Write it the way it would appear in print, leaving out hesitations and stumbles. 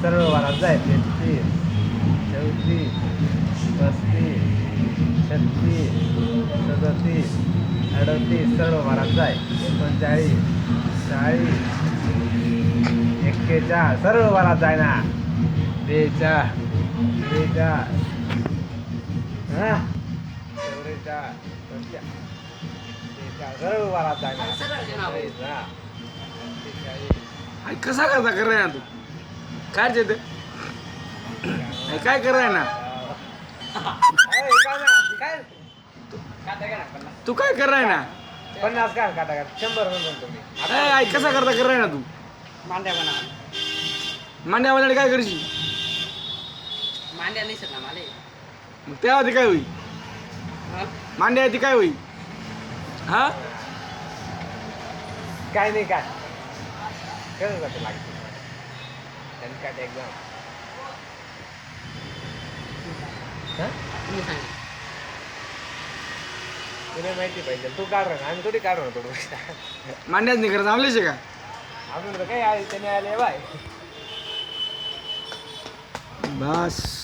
सर्व वारात जाय 33 34 35 36 37 38 सर्व वारात जाय 39 40 41 सर्व वारात जाय ना 42 हा 44 सर्व वारात जाय ना कसा करता कर ना तू काय जेते काय कराय ना तू काय कराय ना 50 का काटा 100 म्हणतो तुम्ही आई कसा करता कराय ना तू मांड्या बना मांड्या वाल्याने काय करशील मांड्या नाही सर ना मला मग तेव्हा ती काय होईल मांड्या ती काय होईल हा काय नाही काय कसं जातं लागतं त्यांनी काय एकदम तुम्ही सांगा तुला माहिती पाहिजे तू काढ ना आम्ही थोडी काढू ना थोडं मांड्याच नाही करत आमलेच का अजून तर काही आले त्याने आले बाय बस